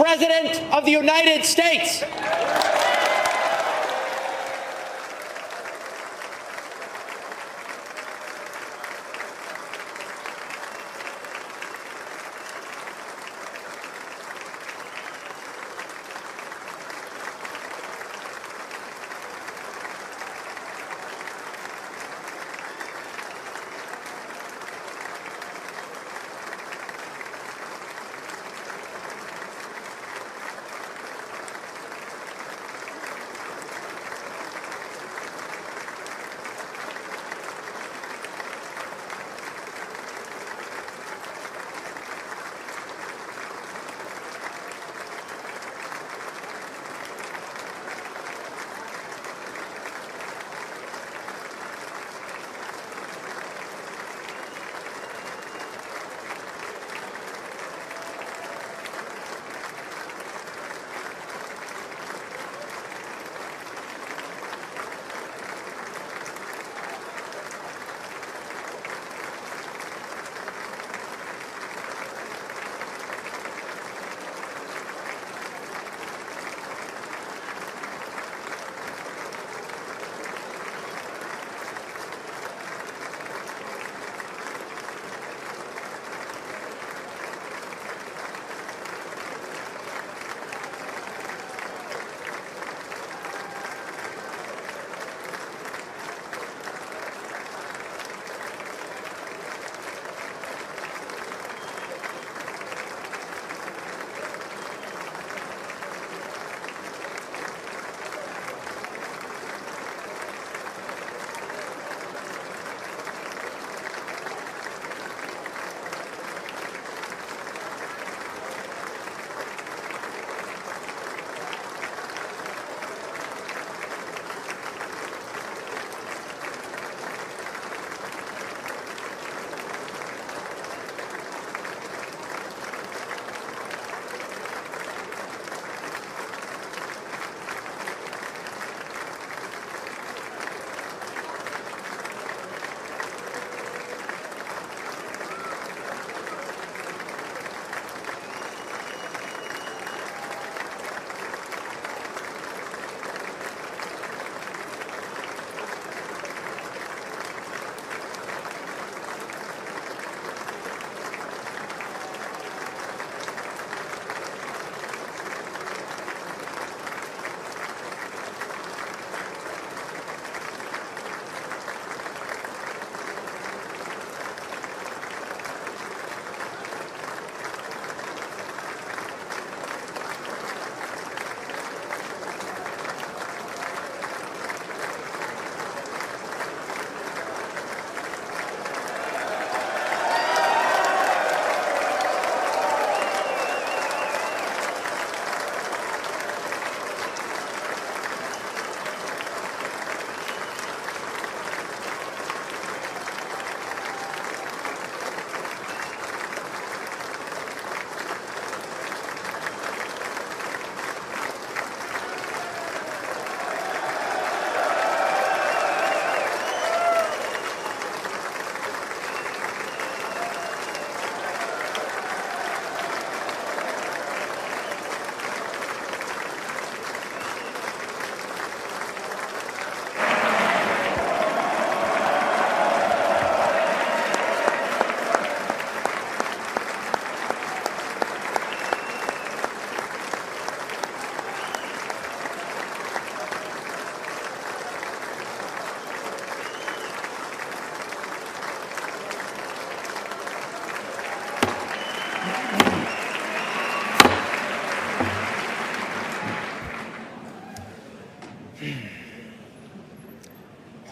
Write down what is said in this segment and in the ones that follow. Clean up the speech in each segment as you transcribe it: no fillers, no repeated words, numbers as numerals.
President of the United States.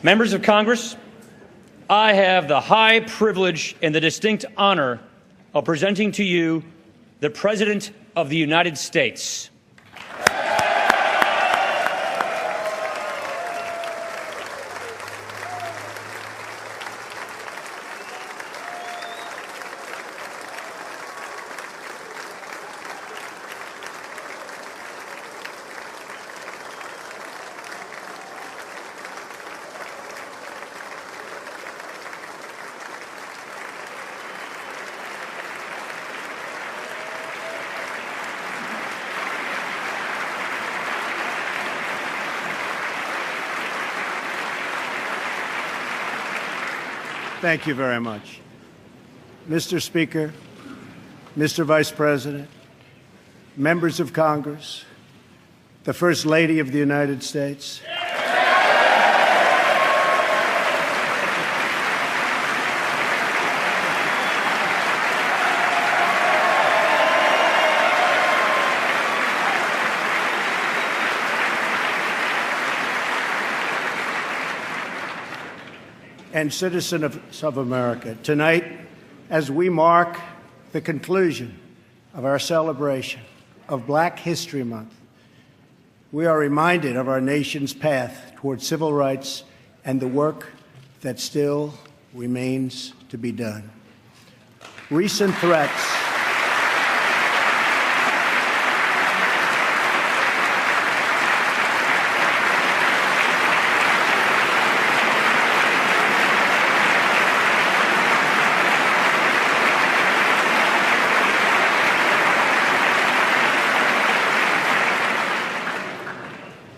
Members of Congress, I have the high privilege and the distinct honor of presenting to you the President of the United States. Thank you very much. Mr. Speaker, Mr. Vice President, members of Congress, the First Lady of the United States. And citizens of America, tonight, as we mark the conclusion of our celebration of Black History Month, we are reminded of our nation's path toward civil rights and the work that still remains to be done. Recent threats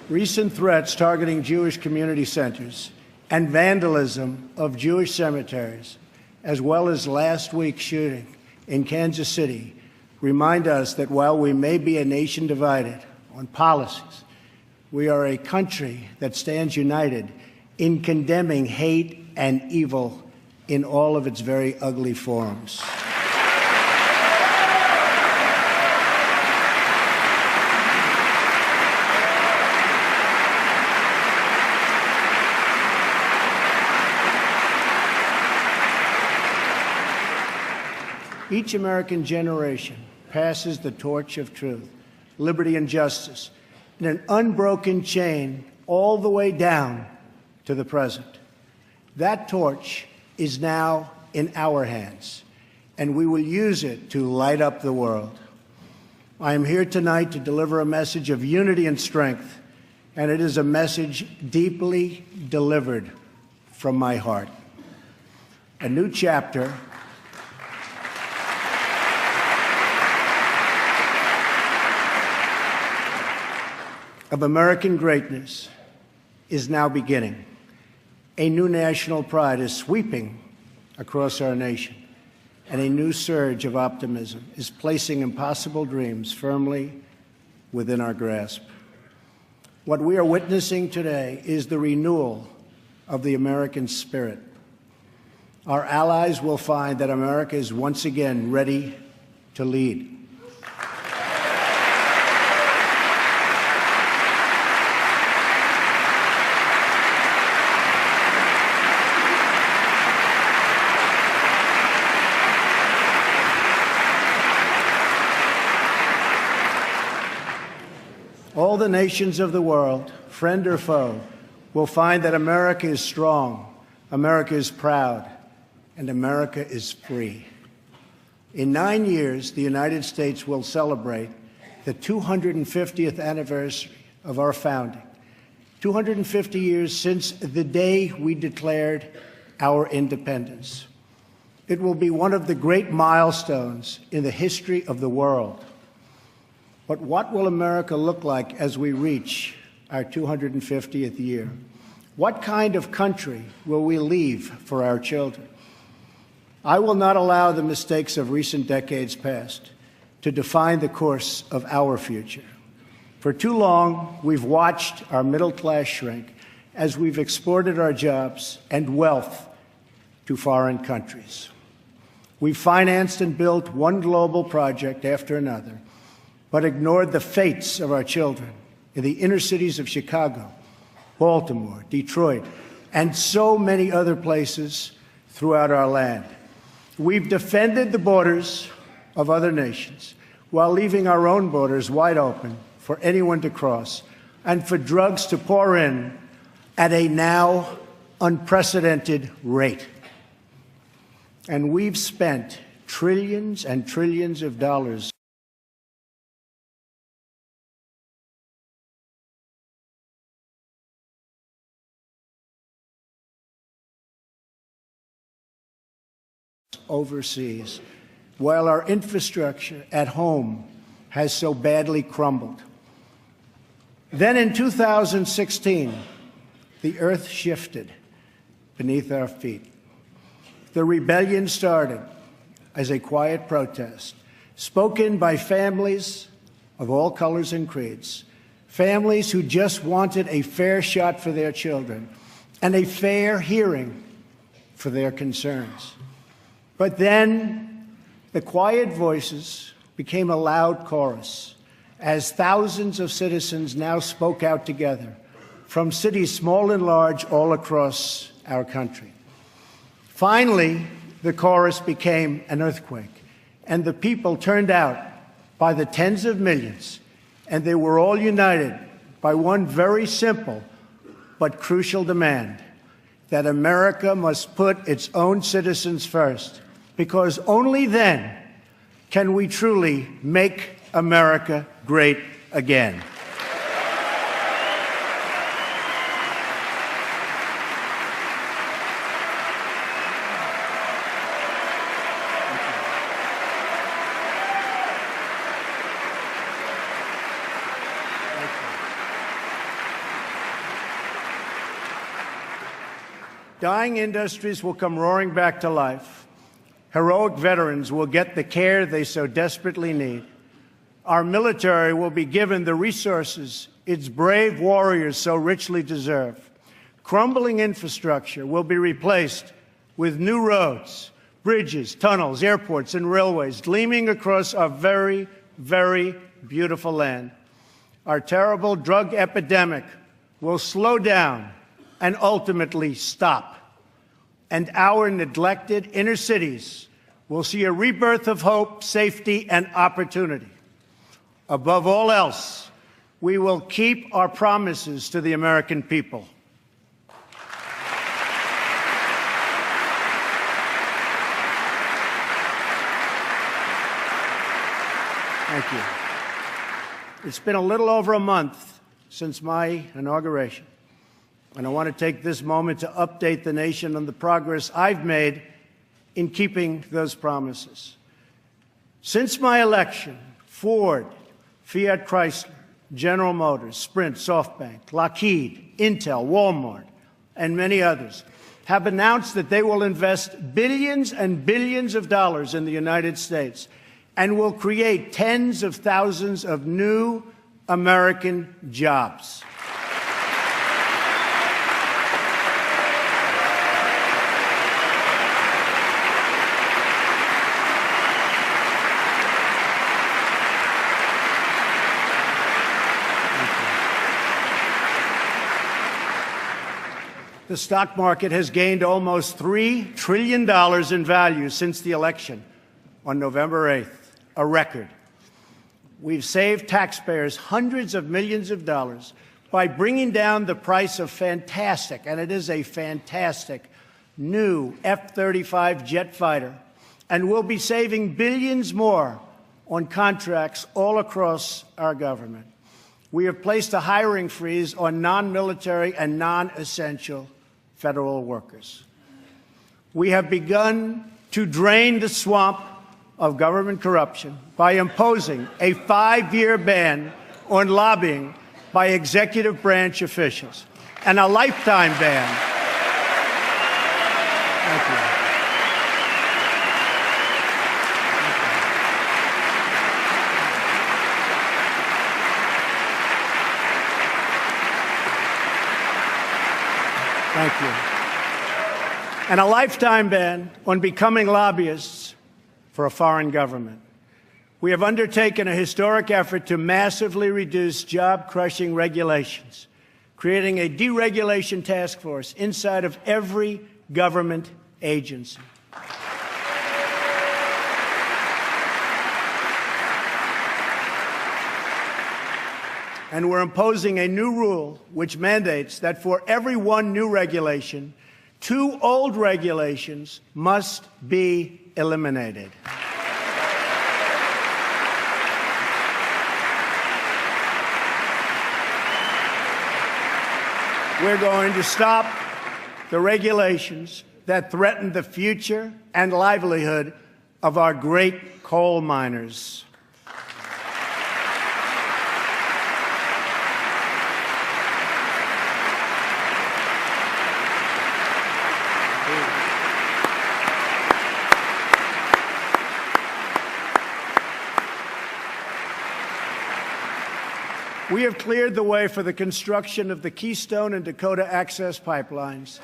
Recent threats targeting Jewish community centers and vandalism of Jewish cemeteries, as well as last week's shooting in Kansas City, remind us that while we may be a nation divided on policies, we are a country that stands united in condemning hate and evil in all of its very ugly forms. Each American generation passes the torch of truth, liberty, and justice in an unbroken chain all the way down to the present. That torch is now in our hands, and we will use it to light up the world. I am here tonight to deliver a message of unity and strength, and it is a message deeply delivered from my heart. A new chapter of American greatness is now beginning. A new national pride is sweeping across our nation, and a new surge of optimism is placing impossible dreams firmly within our grasp. What we are witnessing today is the renewal of the American spirit. Our allies will find that America is once again ready to lead. All the nations of the world, friend or foe, will find that America is strong, America is proud, and America is free. In 9 years, the United States will celebrate the 250th anniversary of our founding, 250 years since the day we declared our independence. It will be one of the great milestones in the history of the world. But what will America look like as we reach our 250th year? What kind of country will we leave for our children? I will not allow the mistakes of recent decades past to define the course of our future. For too long, we've watched our middle class shrink as we've exported our jobs and wealth to foreign countries. We've financed and built one global project after another, but ignored the fates of our children in the inner cities of Chicago, Baltimore, Detroit, and so many other places throughout our land. We've defended the borders of other nations while leaving our own borders wide open for anyone to cross and for drugs to pour in at a now unprecedented rate. And we've spent trillions and trillions of dollars overseas, while our infrastructure at home has so badly crumbled. Then in 2016, the earth shifted beneath our feet. The rebellion started as a quiet protest, spoken by families of all colors and creeds, families who just wanted a fair shot for their children and a fair hearing for their concerns. But then the quiet voices became a loud chorus as thousands of citizens now spoke out together from cities small and large all across our country. Finally, the chorus became an earthquake, and the people turned out by the tens of millions, and they were all united by one very simple but crucial demand: that America must put its own citizens first, because only then can we truly make America great again. Dying industries will come roaring back to life. Heroic veterans will get the care they so desperately need. Our military will be given the resources its brave warriors so richly deserve. Crumbling infrastructure will be replaced with new roads, bridges, tunnels, airports, and railways gleaming across our very, very beautiful land. Our terrible drug epidemic will slow down and ultimately stop. And our neglected inner cities will see a rebirth of hope, safety, and opportunity. Above all else, we will keep our promises to the American people. Thank you. It's been a little over a month since my inauguration, and I want to take this moment to update the nation on the progress I've made in keeping those promises. Since my election, Ford, Fiat Chrysler, General Motors, Sprint, SoftBank, Lockheed, Intel, Walmart, and many others have announced that they will invest billions and billions of dollars in the United States and will create tens of thousands of new American jobs. The stock market has gained almost $3 trillion in value since the election on November 8th, a record. We've saved taxpayers hundreds of millions of dollars by bringing down the price of fantastic, and it is a fantastic, new F-35 jet fighter, and we'll be saving billions more on contracts all across our government. We have placed a hiring freeze on non-military and non-essential federal workers. We have begun to drain the swamp of government corruption by imposing a 5-year ban on lobbying by executive branch officials and a lifetime ban. Thank you. Thank you. And a lifetime ban on becoming lobbyists for a foreign government. We have undertaken a historic effort to massively reduce job-crushing regulations, creating a deregulation task force inside of every government agency. And we're imposing a new rule which mandates that for every one new regulation, 2 old regulations must be eliminated. We're going to stop the regulations that threaten the future and livelihood of our great coal miners. We have cleared the way for the construction of the Keystone and Dakota Access pipelines.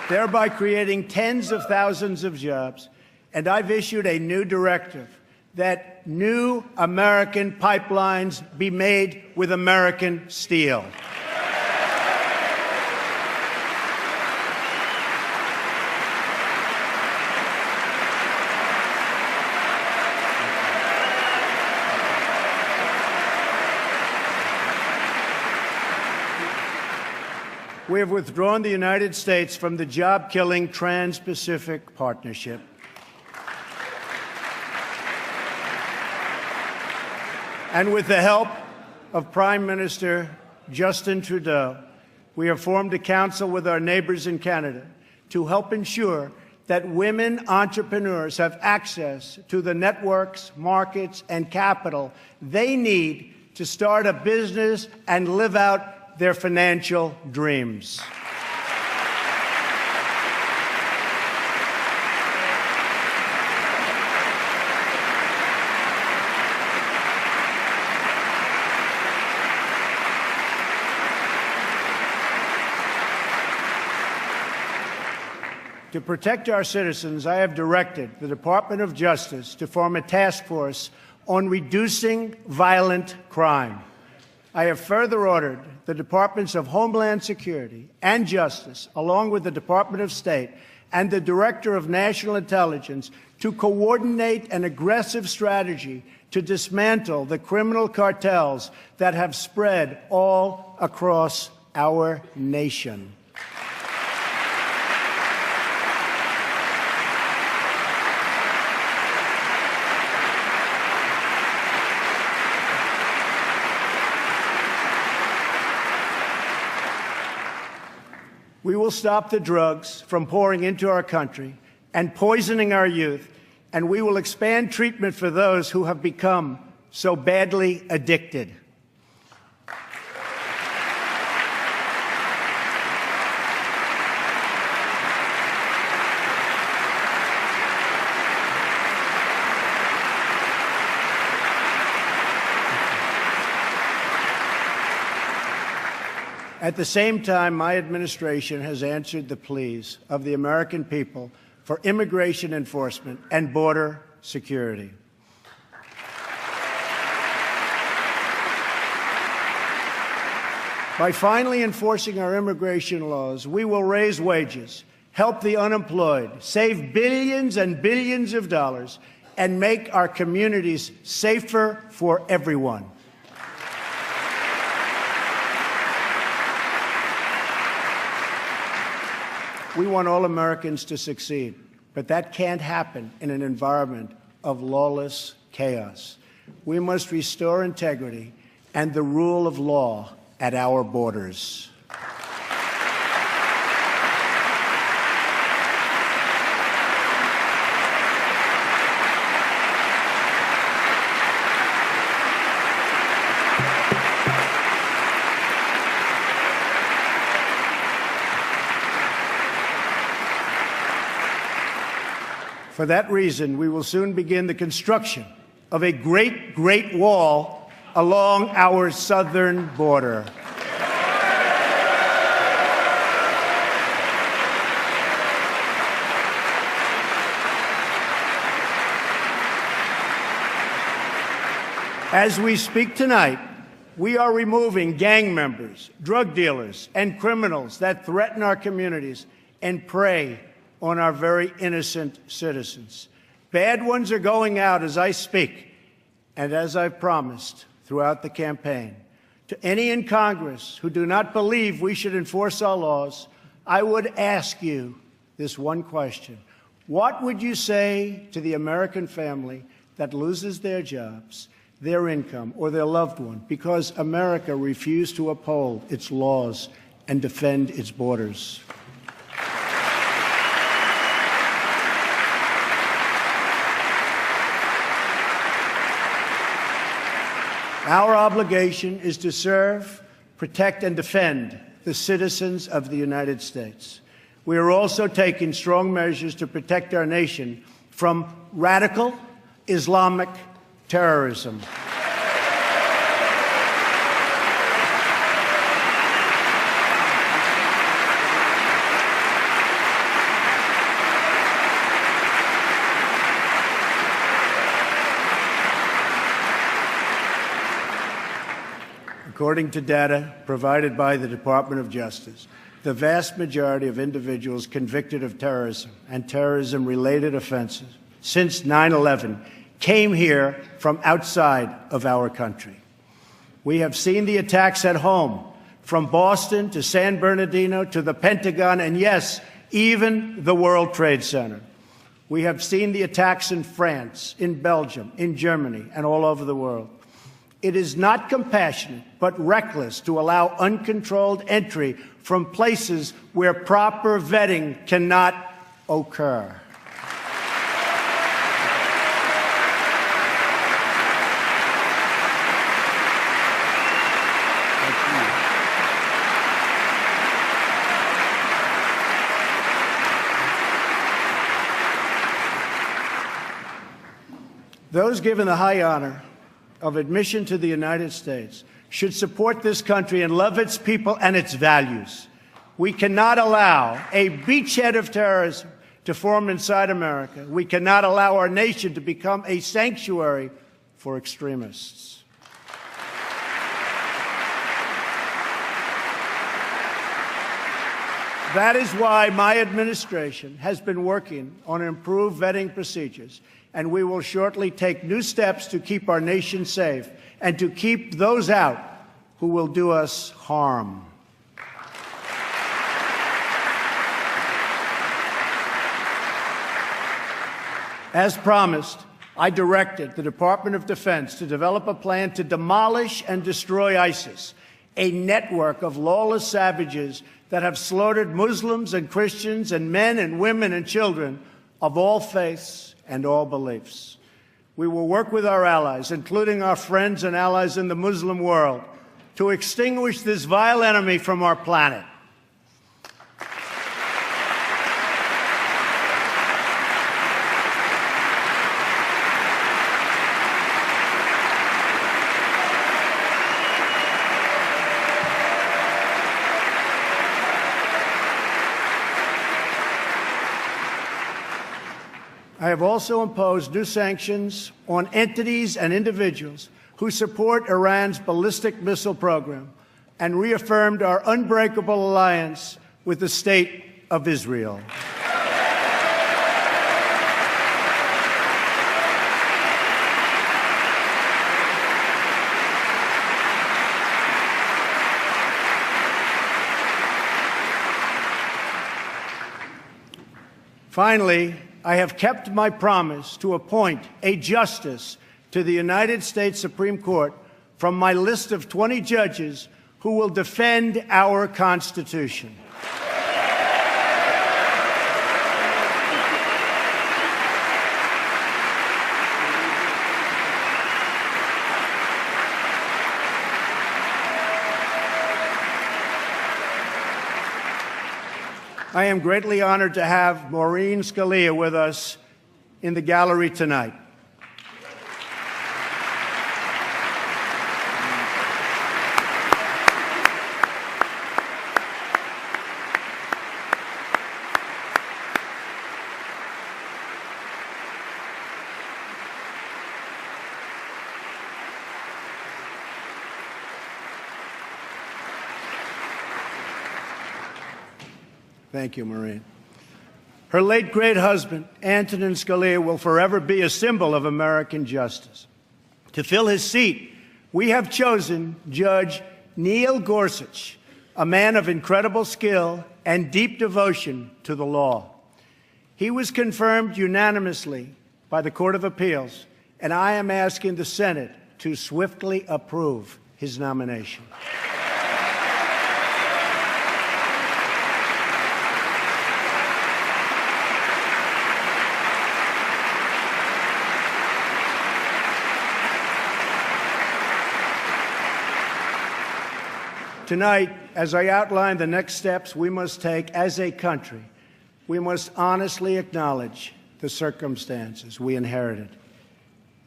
Thereby creating tens of thousands of jobs. And I've issued a new directive that new American pipelines be made with American steel. We have withdrawn the United States from the job-killing Trans-Pacific Partnership. And with the help of Prime Minister Justin Trudeau, we have formed a council with our neighbors in Canada to help ensure that women entrepreneurs have access to the networks, markets, and capital they need to start a business and live out their financial dreams. To protect our citizens, I have directed the Department of Justice to form a task force on reducing violent crime. I have further ordered the Departments of Homeland Security and Justice, along with the Department of State and the Director of National Intelligence, to coordinate an aggressive strategy to dismantle the criminal cartels that have spread all across our nation. We will stop the drugs from pouring into our country and poisoning our youth, and we will expand treatment for those who have become so badly addicted. At the same time, my administration has answered the pleas of the American people for immigration enforcement and border security. By finally enforcing our immigration laws, we will raise wages, help the unemployed, save billions and billions of dollars, and make our communities safer for everyone. We want all Americans to succeed, but that can't happen in an environment of lawless chaos. We must restore integrity and the rule of law at our borders. For that reason, we will soon begin the construction of a great wall along our southern border. As we speak tonight, we are removing gang members, drug dealers, and criminals that threaten our communities and prey on our very innocent citizens. Bad ones are going out as I speak, and as I've promised throughout the campaign. To any in Congress who do not believe we should enforce our laws, I would ask you this one question. What would you say to the American family that loses their jobs, their income, or their loved one because America refused to uphold its laws and defend its borders? Our obligation is to serve protect and defend the citizens of the United States. We are also taking strong measures to protect our nation from radical Islamic terrorism. According to data provided by the Department of Justice, the vast majority of individuals convicted of terrorism and terrorism-related offenses since 9/11 came here from outside of our country. We have seen the attacks at home, from Boston to San Bernardino to the Pentagon, and yes, even the World Trade Center. We have seen the attacks in France, in Belgium, in Germany, and all over the world. It is not compassionate, but reckless to allow uncontrolled entry from places where proper vetting cannot occur. Those given the high honor of admission to the United States should support this country and love its people and its values. We cannot allow a beachhead of terrorism to form inside America. We cannot allow our nation to become a sanctuary for extremists. That is why my administration has been working on improved vetting procedures, and we will shortly take new steps to keep our nation safe and to keep those out who will do us harm. As promised, I directed the Department of Defense to develop a plan to demolish and destroy ISIS, a network of lawless savages that have slaughtered Muslims and Christians and men and women and children of all faiths and all beliefs. We will work with our allies, including our friends and allies in the Muslim world, to extinguish this vile enemy from our planet. I have also imposed new sanctions on entities and individuals who support Iran's ballistic missile program and reaffirmed our unbreakable alliance with the State of Israel. Finally, I have kept my promise to appoint a justice to the United States Supreme Court from my list of 20 judges who will defend our Constitution. I am greatly honored to have Maureen Scalia with us in the gallery tonight. Thank you, Maureen. Her late great husband, Antonin Scalia, will forever be a symbol of American justice. To fill his seat, we have chosen Judge Neil Gorsuch, a man of incredible skill and deep devotion to the law. He was confirmed unanimously by the Court of Appeals, and I am asking the Senate to swiftly approve his nomination. Tonight, as I outline the next steps we must take as a country, we must honestly acknowledge the circumstances we inherited.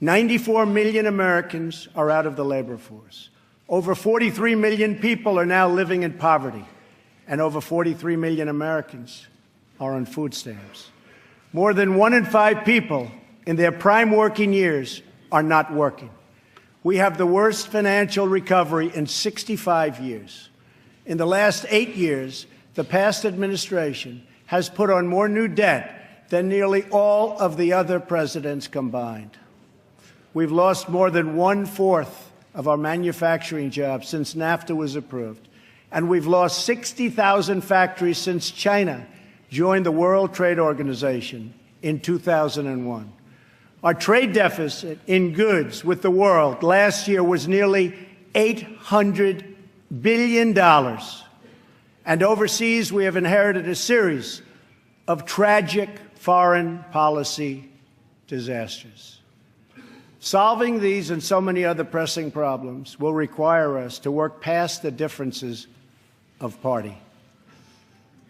94 million Americans are out of the labor force. Over 43 million people are now living in poverty, and over 43 million Americans are on food stamps. More than 1 in 5 people in their prime working years are not working. We have the worst financial recovery in 65 years. In the last 8 years, the past administration has put on more new debt than nearly all of the other presidents combined. We've lost more than 1/4 of our manufacturing jobs since NAFTA was approved, and we've lost 60,000 factories since China joined the World Trade Organization in 2001. Our trade deficit in goods with the world last year was nearly $800 billion. And overseas, we have inherited a series of tragic foreign policy disasters. Solving these and so many other pressing problems will require us to work past the differences of party.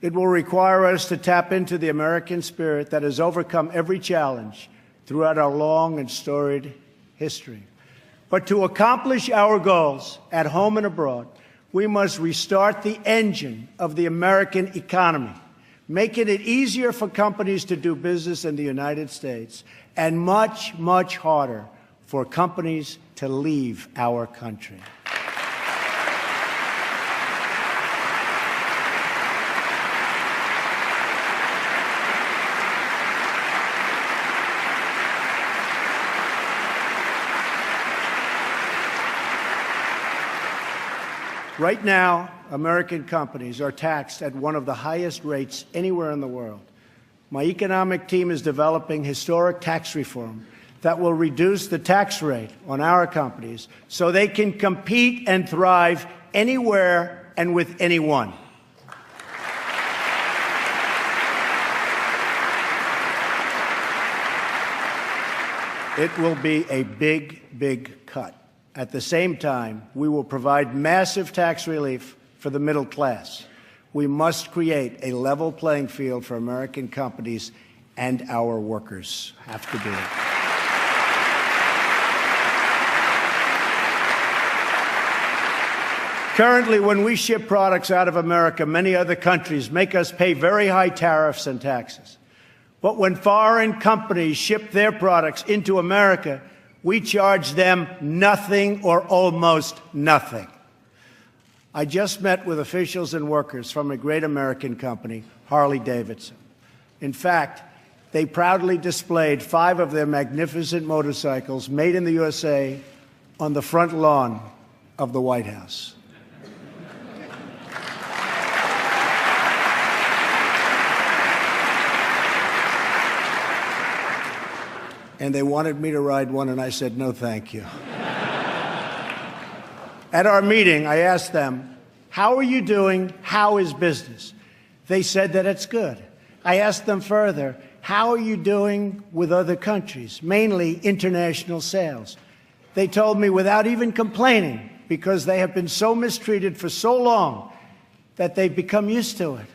It will require us to tap into the American spirit that has overcome every challenge throughout our long and storied history. But to accomplish our goals at home and abroad, we must restart the engine of the American economy, making it easier for companies to do business in the United States, and much, much harder for companies to leave our country. Right now, American companies are taxed at one of the highest rates anywhere in the world. My economic team is developing historic tax reform that will reduce the tax rate on our companies so they can compete and thrive anywhere and with anyone. It will be a big, big cut. At the same time, we will provide massive tax relief for the middle class. We must create a level playing field for American companies, and our workers have to do it. Currently, when we ship products out of America, many other countries make us pay very high tariffs and taxes. But when foreign companies ship their products into America, we charge them nothing or almost nothing. I just met with officials and workers from a great American company, Harley-Davidson. In fact, they proudly displayed 5 of their magnificent motorcycles made in the USA on the front lawn of the White House. And they wanted me to ride one, and I said, no, thank you. At our meeting, I asked them, how are you doing? How is business? They said that it's good. I asked them further, how are you doing with other countries, mainly international sales? They told me without even complaining, because they have been so mistreated for so long that they've become used to it,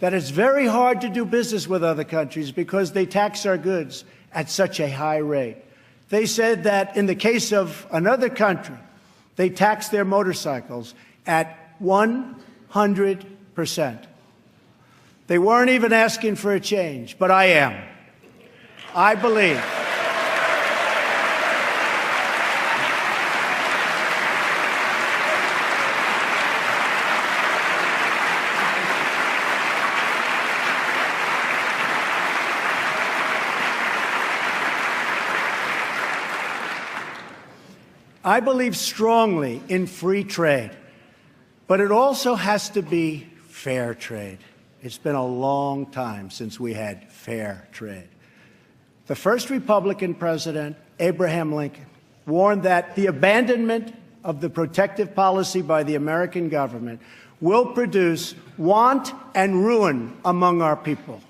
that it's very hard to do business with other countries because they tax our goods at such a high rate. They said that in the case of another country, they tax their motorcycles at 100%. They weren't even asking for a change, but I am. I believe strongly in free trade, but it also has to be fair trade. It's been a long time since we had fair trade. The first Republican president, Abraham Lincoln, warned that the abandonment of the protective policy by the American government will produce want and ruin among our people.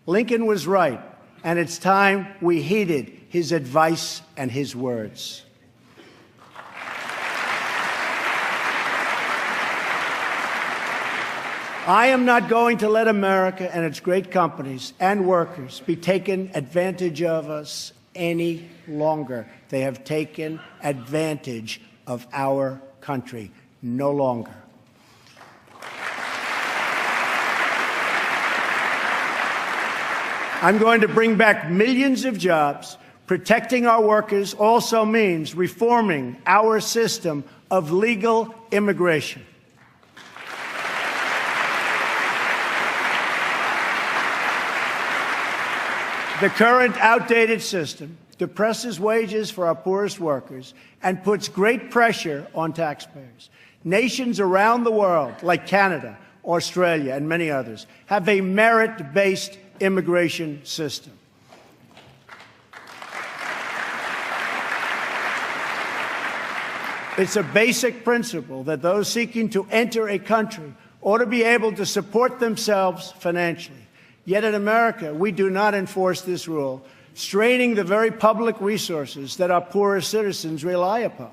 Lincoln was right, and it's time we heeded his advice and his words. I am not going to let America and its great companies and workers be taken advantage of us any longer. They have taken advantage of our country. No longer. I'm going to bring back millions of jobs. Protecting our workers also means reforming our system of legal immigration. The current outdated system depresses wages for our poorest workers and puts great pressure on taxpayers. Nations around the world, like Canada, Australia, and many others, have a merit-based immigration system. It's a basic principle that those seeking to enter a country ought to be able to support themselves financially. Yet in America, we do not enforce this rule, straining the very public resources that our poorest citizens rely upon.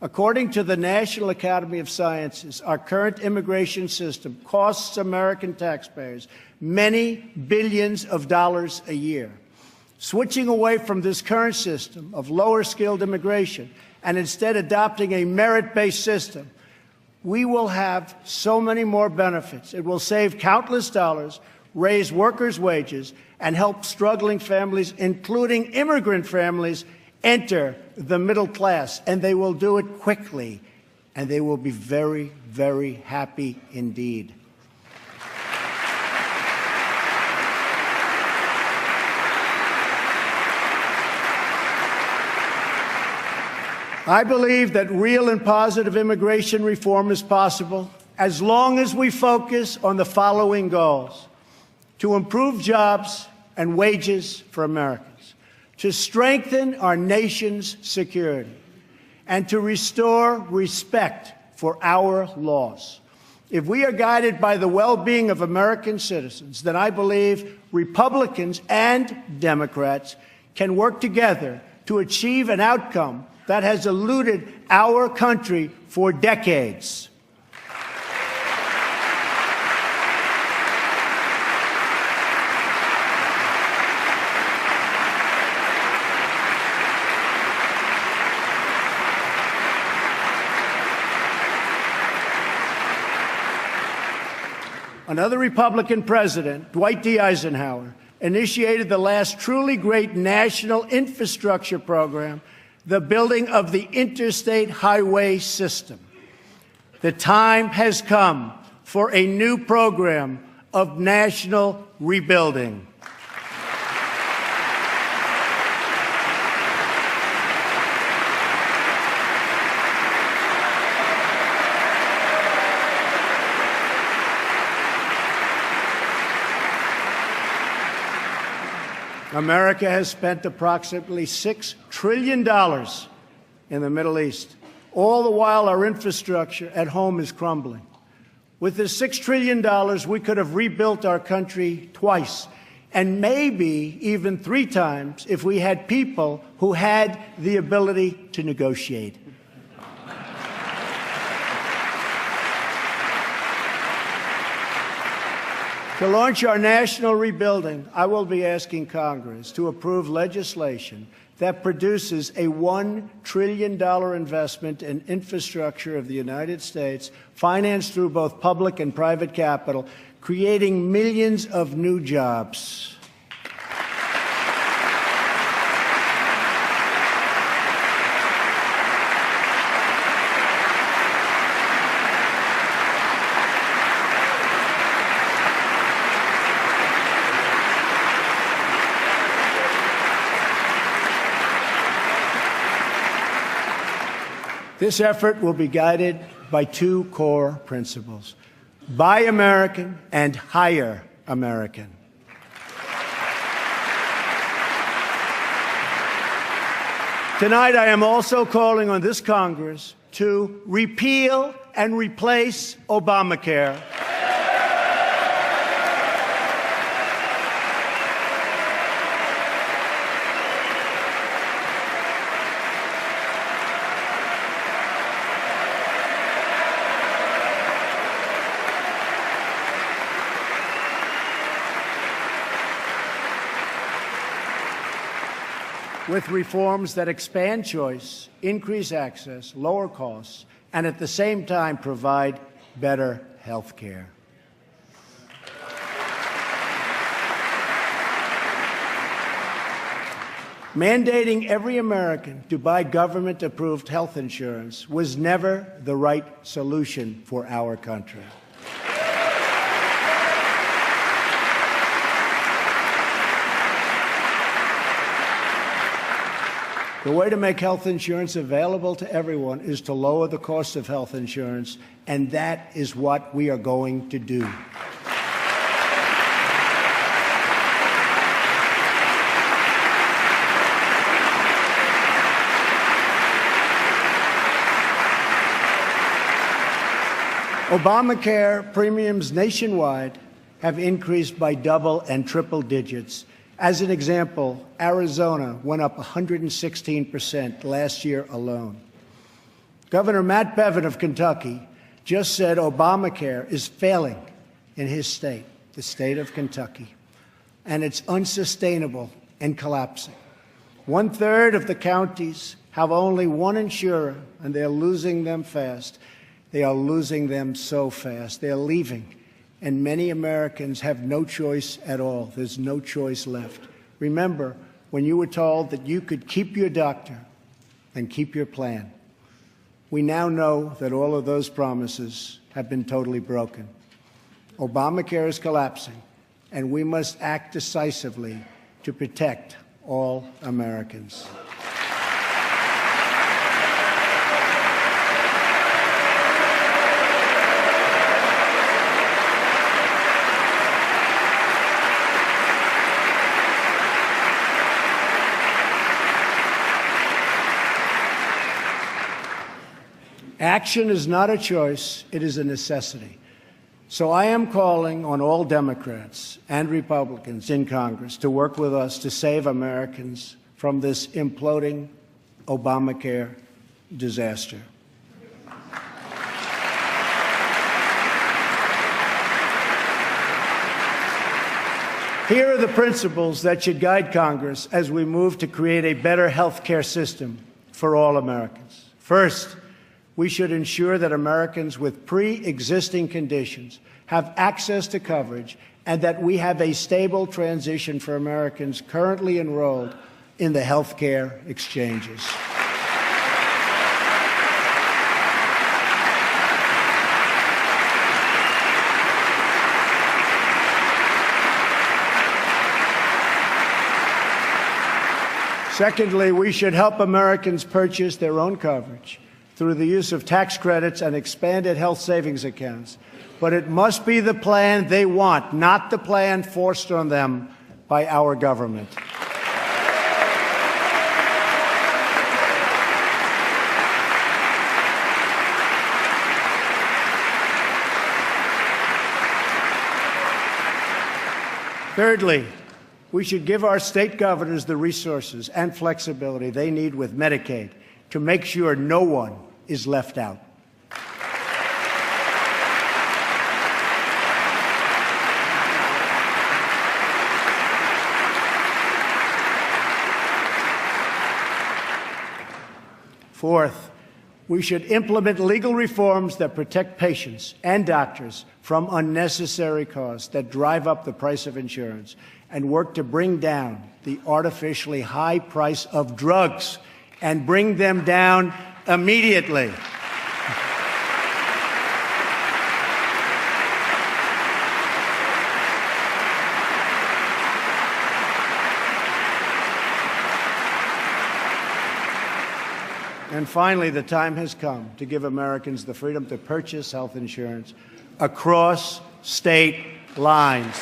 According to the National Academy of Sciences, our current immigration system costs American taxpayers many billions of dollars a year. Switching away from this current system of lower-skilled immigration and instead adopting a merit-based system, we will have so many more benefits. It will save countless dollars, raise workers' wages, and help struggling families, including immigrant families, enter the middle class. And they will do it quickly, and they will be very, very happy indeed. I believe that real and positive immigration reform is possible as long as we focus on the following goals: to improve jobs and wages for Americans, to strengthen our nation's security, and to restore respect for our laws. If we are guided by the well-being of American citizens, then I believe Republicans and Democrats can work together to achieve an outcome that has eluded our country for decades. Another Republican president, Dwight D. Eisenhower, initiated the last truly great national infrastructure program, the building of the interstate highway system. The time has come for a new program of national rebuilding. America has spent approximately $6 trillion in the Middle East. All the while, our infrastructure at home is crumbling. With this $6 trillion, we could have rebuilt our country twice, and maybe even 3 times if we had people who had the ability to negotiate. To launch our national rebuilding, I will be asking Congress to approve legislation that produces a $1 trillion investment in infrastructure of the United States, financed through both public and private capital, creating millions of new jobs. This effort will be guided by 2 core principles: Buy American and Hire American. Tonight, I am also calling on this Congress to repeal and replace Obamacare. with reforms that expand choice, increase access, lower costs, and at the same time provide better health care. Mandating every American to buy government-approved health insurance was never the right solution for our country. The way to make health insurance available to everyone is to lower the cost of health insurance, and that is what we are going to do. Obamacare premiums nationwide have increased by double and triple digits. As an example, Arizona went up 116% last year alone. Governor Matt Bevin of Kentucky just said Obamacare is failing in his state, the state of Kentucky, and it's unsustainable and collapsing. 1/3 of the counties have only one insurer, and they're losing them fast. They are losing them so fast. They're leaving. And many Americans have no choice at all. There's no choice left. Remember, when you were told that you could keep your doctor and keep your plan, we now know that all of those promises have been totally broken. Obamacare is collapsing, and we must act decisively to protect all Americans. Action is not a choice, it is a necessity. So I am calling on all Democrats and Republicans in Congress to work with us to save Americans from this imploding Obamacare disaster. Here are the principles that should guide Congress as we move to create a better health care system for all Americans. First, we should ensure that Americans with pre-existing conditions have access to coverage and that we have a stable transition for Americans currently enrolled in the health care exchanges. Secondly, we should help Americans purchase their own coverage through the use of tax credits and expanded health savings accounts. But it must be the plan they want, not the plan forced on them by our government. Thirdly, we should give our state governors the resources and flexibility they need with Medicaid to make sure no one is left out. Fourth, we should implement legal reforms that protect patients and doctors from unnecessary costs that drive up the price of insurance and work to bring down the artificially high price of drugs and bring them down immediately. And finally, the time has come to give Americans the freedom to purchase health insurance across state lines.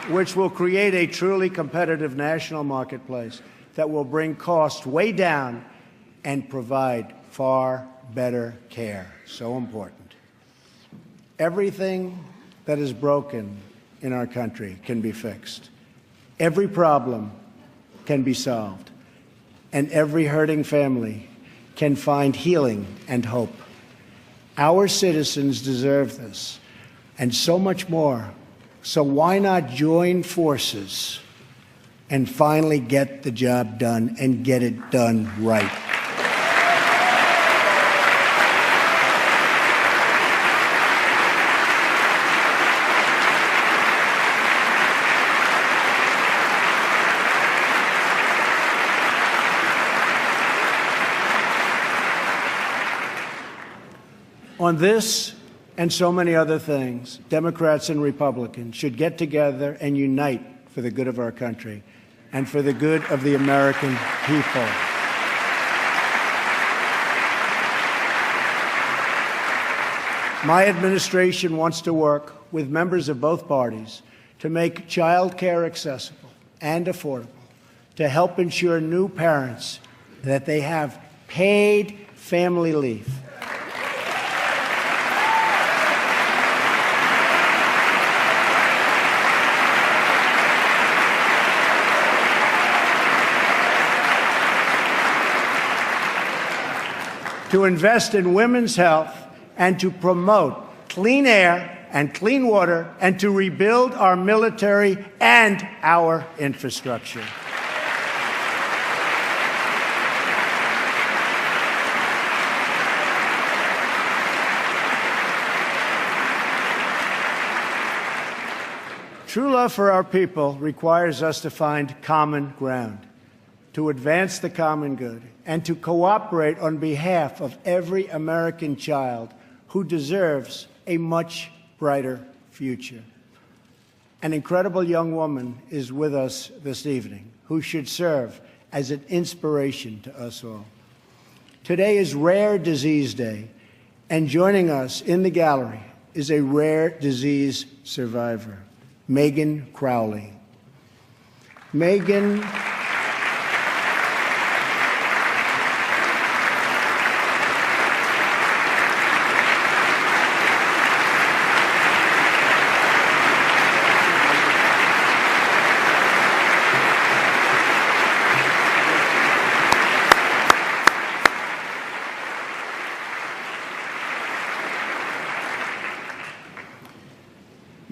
Which will create a truly competitive national marketplace that will bring costs way down and provide far better care. So important. Everything that is broken in our country can be fixed. Every problem can be solved. And every hurting family can find healing and hope. Our citizens deserve this, and so much more. So why not join forces and finally get the job done and get it done right? On this and so many other things, Democrats and Republicans should get together and unite for the good of our country and for the good of the American people. My administration wants to work with members of both parties to make child care accessible and affordable, to help ensure new parents that they have paid family leave. To invest in women's health and to promote clean air and clean water and to rebuild our military and our infrastructure. True love for our people requires us to find common ground, to advance the common good, and to cooperate on behalf of every American child who deserves a much brighter future. An incredible young woman is with us this evening who should serve as an inspiration to us all. Today is Rare Disease Day, and joining us in the gallery is a rare disease survivor, Megan Crowley. Megan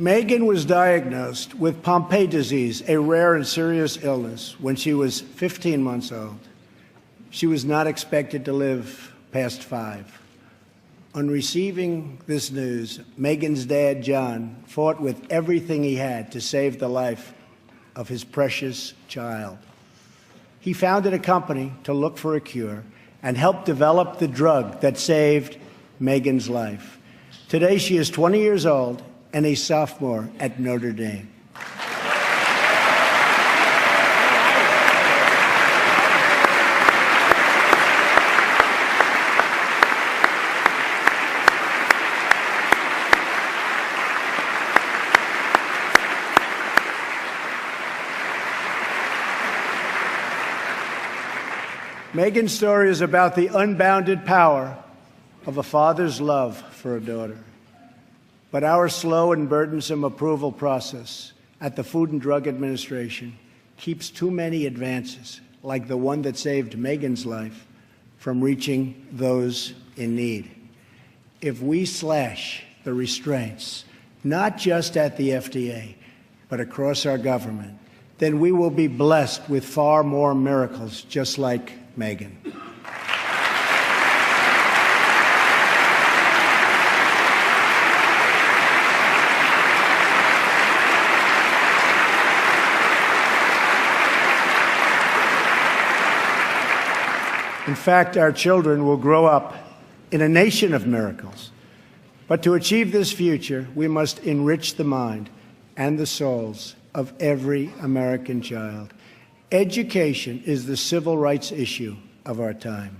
Megan was diagnosed with Pompe disease, a rare and serious illness, when she was 15 months old. She was not expected to live past 5. On receiving this news, Megan's dad, John, fought with everything he had to save the life of his precious child. He founded a company to look for a cure and helped develop the drug that saved Megan's life. Today, she is 20 years old and a sophomore at Notre Dame. Megan's story is about the unbounded power of a father's love for a daughter. But our slow and burdensome approval process at the Food and Drug Administration keeps too many advances, like the one that saved Megan's life, from reaching those in need. If we slash the restraints, not just at the FDA, but across our government, then we will be blessed with far more miracles just like Megan. In fact, our children will grow up in a nation of miracles. But to achieve this future, we must enrich the mind and the souls of every American child. Education is the civil rights issue of our time.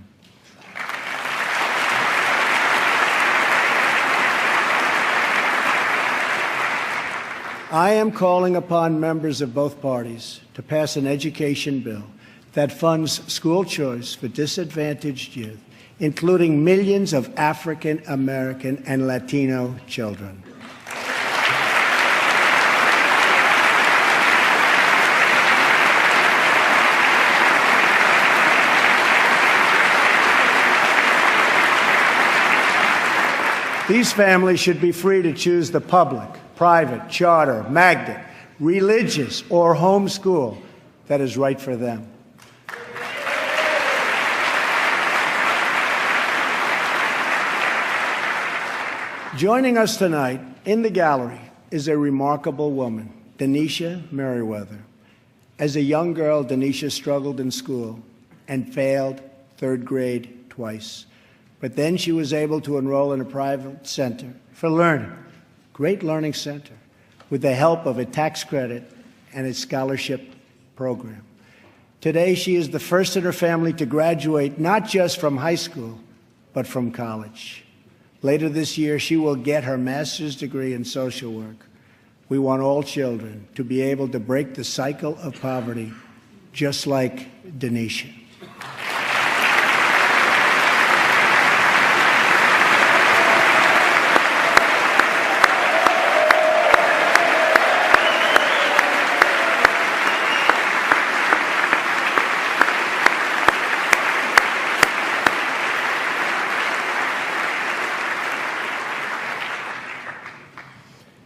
I am calling upon members of both parties to pass an education bill that funds school choice for disadvantaged youth, including millions of African American and Latino children. These families should be free to choose the public, private, charter, magnet, religious, or homeschool that is right for them. Joining us tonight in the gallery is a remarkable woman, Denisha Merriweather. As a young girl, Denisha struggled in school and failed third grade twice. But then she was able to enroll in a private center for learning, great learning center, with the help of a tax credit and a scholarship program. Today, she is the first in her family to graduate not just from high school, but from college. Later this year, she will get her master's degree in social work. We want all children to be able to break the cycle of poverty, just like Denisha.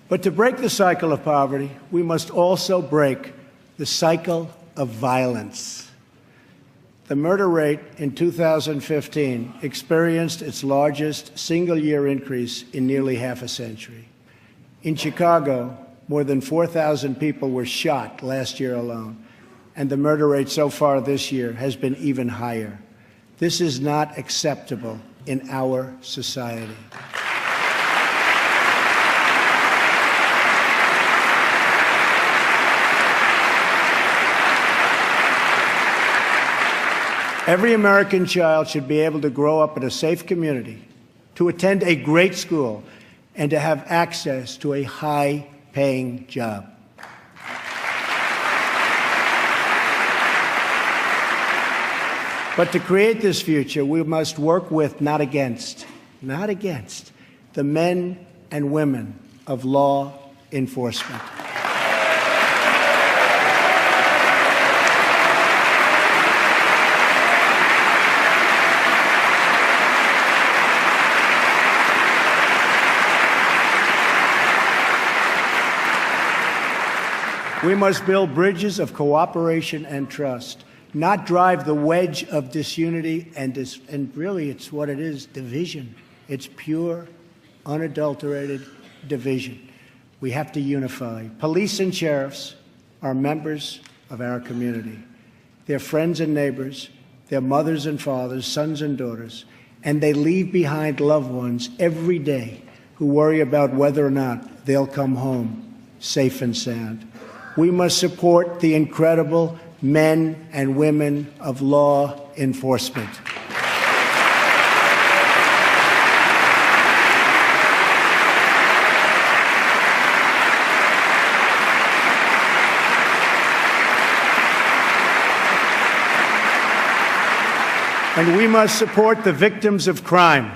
But to break the cycle of poverty, we must also break the cycle of violence. The murder rate in 2015 experienced its largest single-year increase in nearly half a century. In Chicago, more than 4,000 people were shot last year alone, and the murder rate so far this year has been even higher. This is not acceptable in our society. Every American child should be able to grow up in a safe community, to attend a great school, and to have access to a high-paying job. But to create this future, we must work with, not against, the men and women of law enforcement. We must build bridges of cooperation and trust, not drive the wedge of disunity and really it's what it is, division. It's pure, unadulterated division. We have to unify. Police and sheriffs are members of our community. They're friends and neighbors. They're mothers and fathers, sons and daughters, and they leave behind loved ones every day who worry about whether or not they'll come home safe and sound. We must support the incredible men and women of law enforcement. And we must support the victims of crime.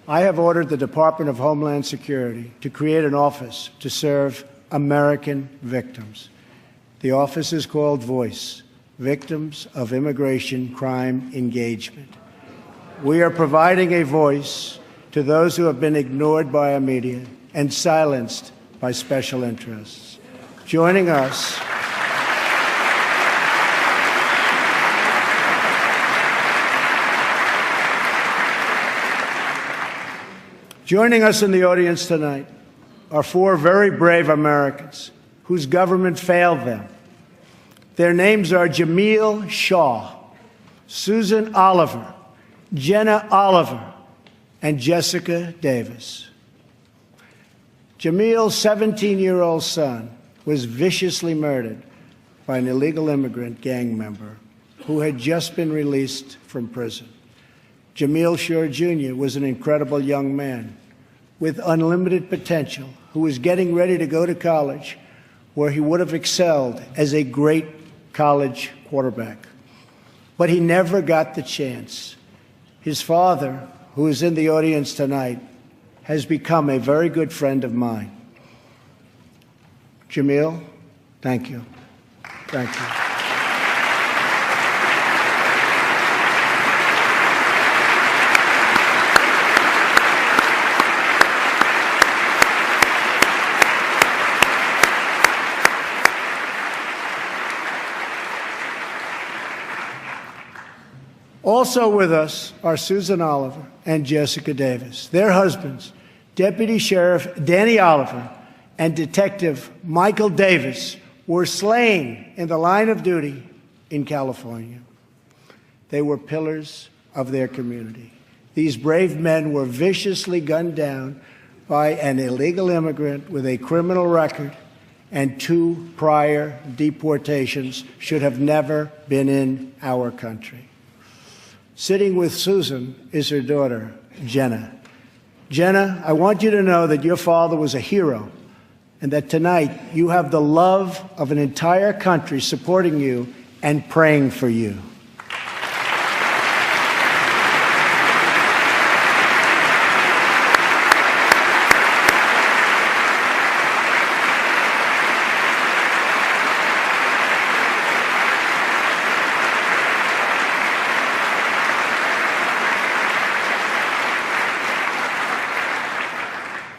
I have ordered the Department of Homeland Security to create an office to serve American victims. The office is called VOICE, Victims of Immigration Crime Engagement. We are providing a voice to those who have been ignored by our media and silenced by special interests. Joining us in the audience tonight are four very brave Americans whose government failed them. Their names are Jamil Shaw, Susan Oliver, Jenna Oliver, and Jessica Davis. Jamil's 17-year-old son was viciously murdered by an illegal immigrant gang member who had just been released from prison. Jamil Shaw Jr. was an incredible young man with unlimited potential who was getting ready to go to college, where he would have excelled as a great college quarterback. But he never got the chance. His father, who is in the audience tonight, has become a very good friend of mine. Jamil, thank you. Thank you. Also with us are Susan Oliver and Jessica Davis. Their husbands, Deputy Sheriff Danny Oliver and Detective Michael Davis, were slain in the line of duty in California. They were pillars of their community. These brave men were viciously gunned down by an illegal immigrant with a criminal record and 2 prior deportations, should have never been in our country. Sitting with Susan is her daughter, Jenna. Jenna, I want you to know that your father was a hero and that tonight you have the love of an entire country supporting you and praying for you.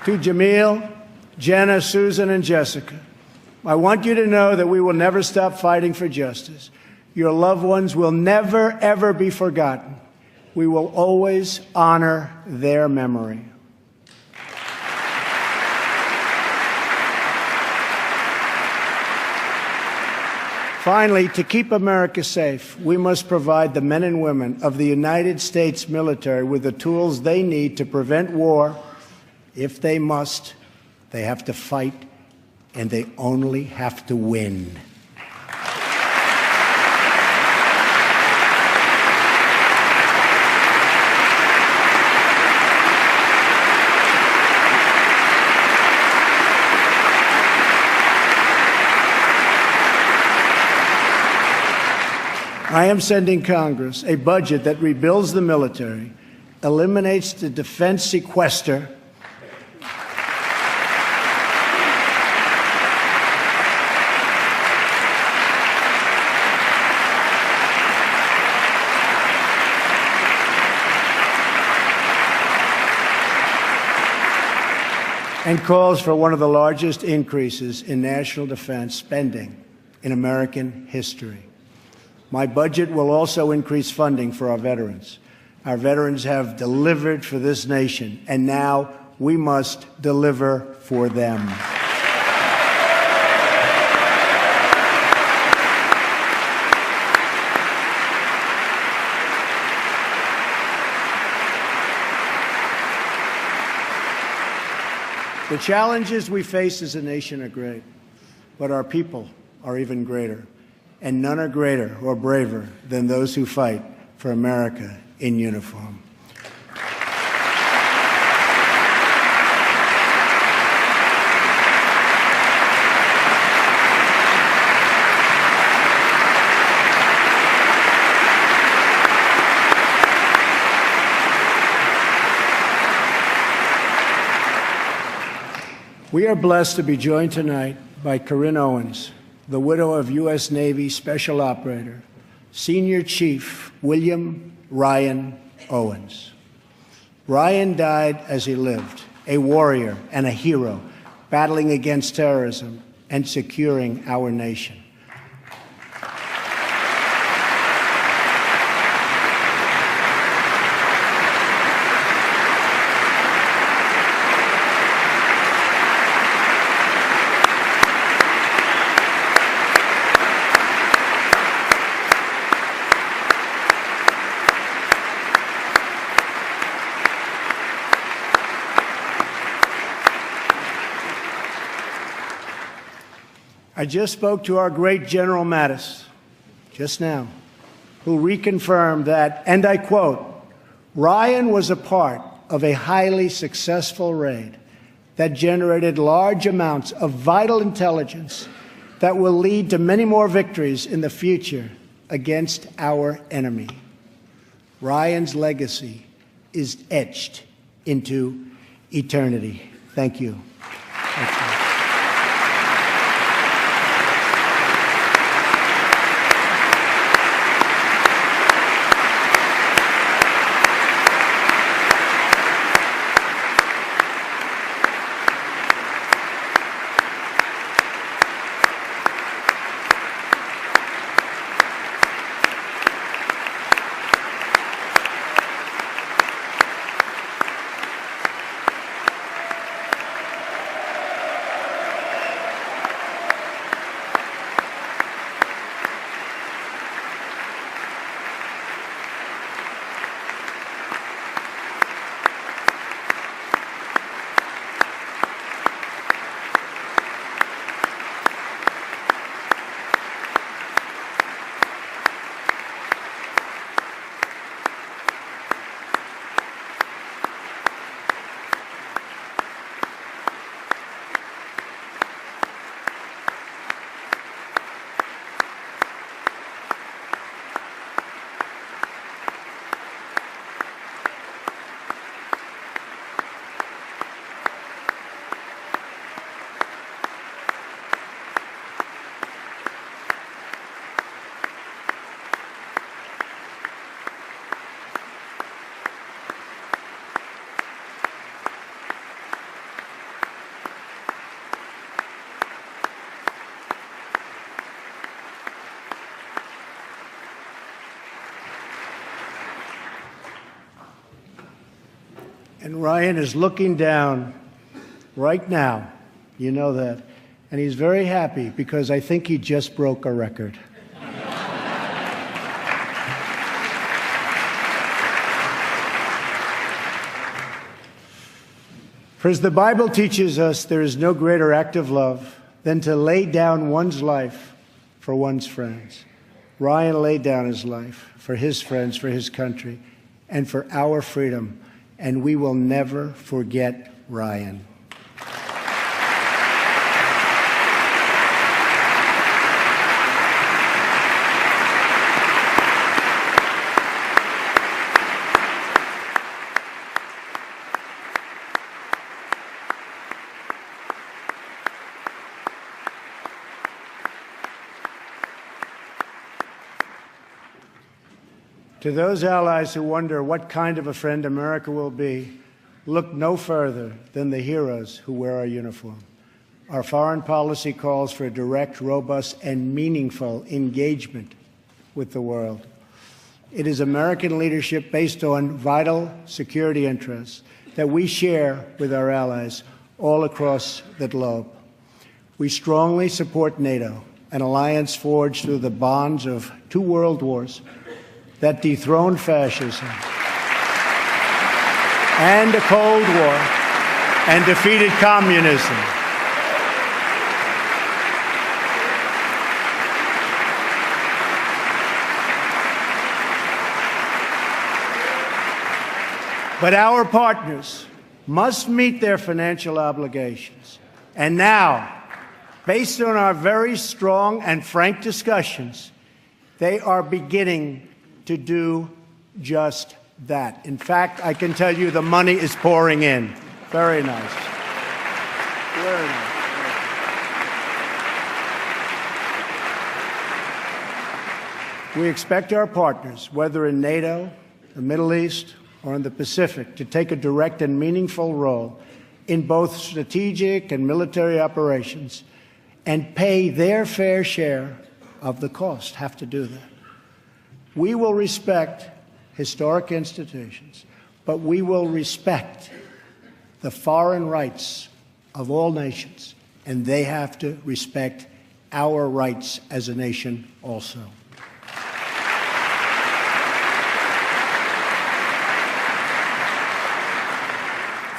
To Jamil, Jenna, Susan, and Jessica, I want you to know that we will never stop fighting for justice. Your loved ones will never, ever be forgotten. We will always honor their memory. Finally, to keep America safe, we must provide the men and women of the United States military with the tools they need to prevent war. If they must, they have to fight, and they only have to win. I am sending Congress a budget that rebuilds the military, eliminates the defense sequester, and calls for one of the largest increases in national defense spending in American history. My budget will also increase funding for our veterans. Our veterans have delivered for this nation, and now we must deliver for them. The challenges we face as a nation are great, but our people are even greater, and none are greater or braver than those who fight for America in uniform. We are blessed to be joined tonight by Corinne Owens, the widow of U.S. Navy Special Operator, Senior Chief William Ryan Owens. Ryan died as he lived, a warrior and a hero, battling against terrorism and securing our nation. I just spoke to our great General Mattis just now, who reconfirmed that, and I quote, Ryan was a part of a highly successful raid that generated large amounts of vital intelligence that will lead to many more victories in the future against our enemy. Ryan's legacy is etched into eternity. Thank you. Thank you. And Ryan is looking down right now. You know that. And he's very happy because I think he just broke a record. For as the Bible teaches us, there is no greater act of love than to lay down one's life for one's friends. Ryan laid down his life for his friends, for his country, and for our freedom. And we will never forget Ryan. To those allies who wonder what kind of a friend America will be, look no further than the heroes who wear our uniform. Our foreign policy calls for a direct, robust, and meaningful engagement with the world. It is American leadership based on vital security interests that we share with our allies all across the globe. We strongly support NATO, an alliance forged through the bonds of 2 world wars that dethroned fascism and a Cold War and defeated communism. But our partners must meet their financial obligations. And now, based on our very strong and frank discussions, they are beginning to do just that. In fact, I can tell you the money is pouring in. Very nice. Very nice. We expect our partners, whether in NATO, the Middle East, or in the Pacific, to take a direct and meaningful role in both strategic and military operations and pay their fair share of the cost, have to do that. We will respect historic institutions, but we will respect the foreign rights of all nations, and they have to respect our rights as a nation also.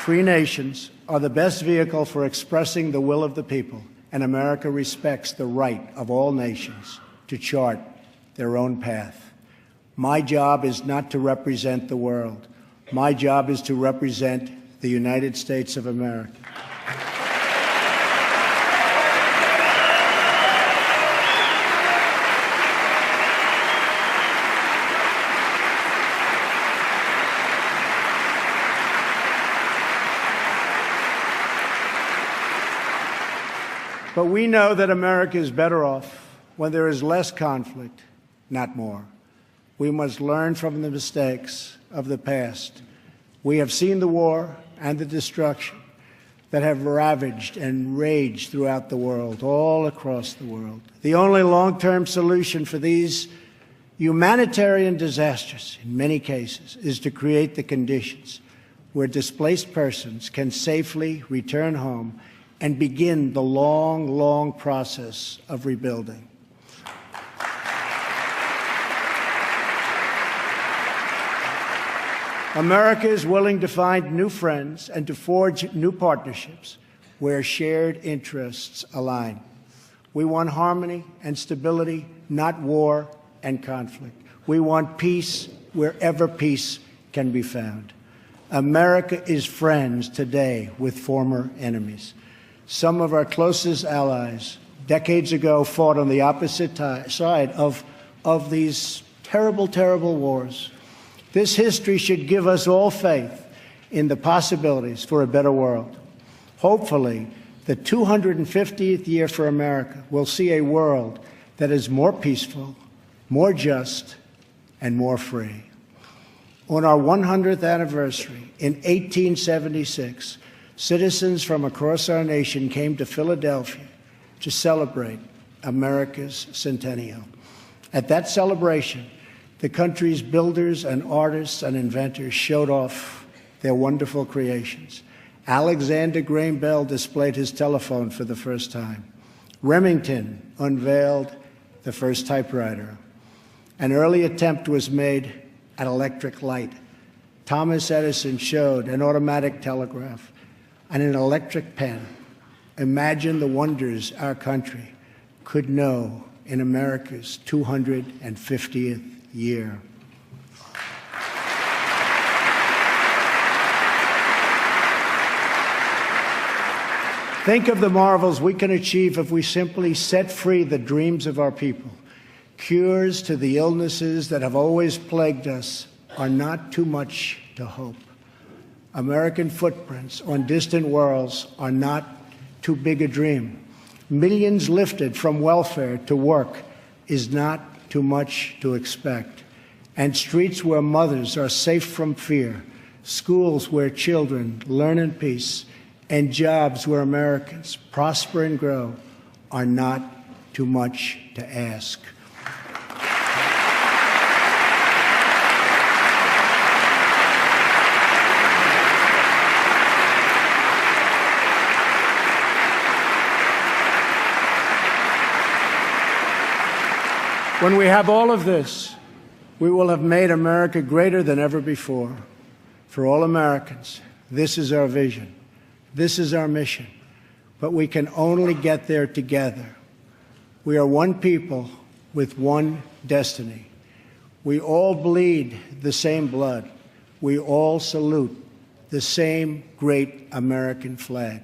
Free nations are the best vehicle for expressing the will of the people, and America respects the right of all nations to chart their own path. My job is not to represent the world. My job is to represent the United States of America. But we know that America is better off when there is less conflict, not more. We must learn from the mistakes of the past. We have seen the war and the destruction that have ravaged and raged throughout the world, all across the world. The only long-term solution for these humanitarian disasters, in many cases, is to create the conditions where displaced persons can safely return home and begin the long, long process of rebuilding. America is willing to find new friends and to forge new partnerships where shared interests align. We want harmony and stability, not war and conflict. We want peace wherever peace can be found. America is friends today with former enemies. Some of our closest allies decades ago fought on the opposite side of these terrible, terrible wars. This history should give us all faith in the possibilities for a better world. Hopefully, the 250th year for America will see a world that is more peaceful, more just, and more free. On our 100th anniversary in 1876, citizens from across our nation came to Philadelphia to celebrate America's centennial. At that celebration, the country's builders and artists and inventors showed off their wonderful creations. Alexander Graham Bell displayed his telephone for the first time. Remington unveiled the first typewriter. An early attempt was made at electric light. Thomas Edison showed an automatic telegraph and an electric pen. Imagine the wonders our country could know in America's 250th year. Think of the marvels we can achieve if we simply set free the dreams of our people. Cures to the illnesses that have always plagued us are not too much to hope. American footprints on distant worlds are not too big a dream. Millions lifted from welfare to work is not too much to expect. And streets where mothers are safe from fear, schools where children learn in peace, and jobs where Americans prosper and grow are not too much to ask. When we have all of this, we will have made America greater than ever before. For all Americans, this is our vision. This is our mission. But we can only get there together. We are one people with one destiny. We all bleed the same blood. We all salute the same great American flag.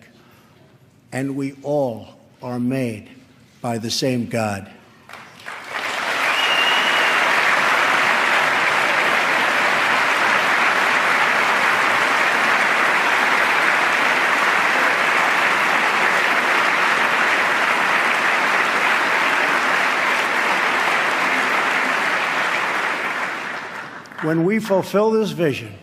And we all are made by the same God. When we fulfill this vision,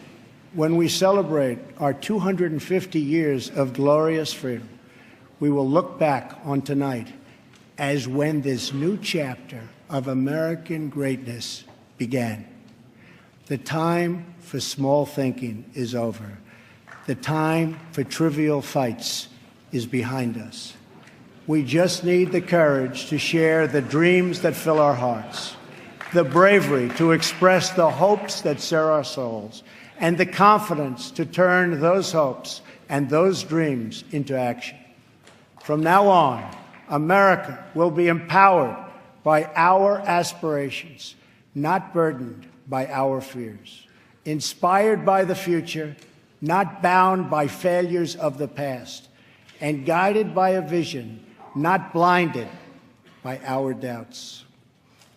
when we celebrate our 250 years of glorious freedom, we will look back on tonight as when this new chapter of American greatness began. The time for small thinking is over. The time for trivial fights is behind us. We just need the courage to share the dreams that fill our hearts, the bravery to express the hopes that stir our souls, and the confidence to turn those hopes and those dreams into action. From now on, America will be empowered by our aspirations, not burdened by our fears, inspired by the future, not bound by failures of the past, and guided by a vision, not blinded by our doubts.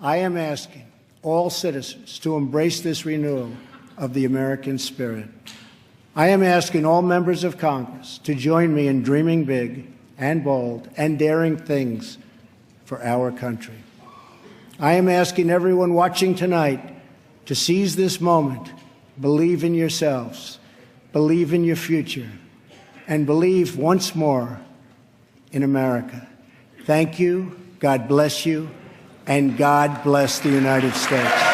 I am asking all citizens to embrace this renewal of the American spirit. I am asking all members of Congress to join me in dreaming big and bold and daring things for our country. I am asking everyone watching tonight to seize this moment, believe in yourselves, believe in your future, and believe once more in America. Thank you, God bless you, and God bless the United States.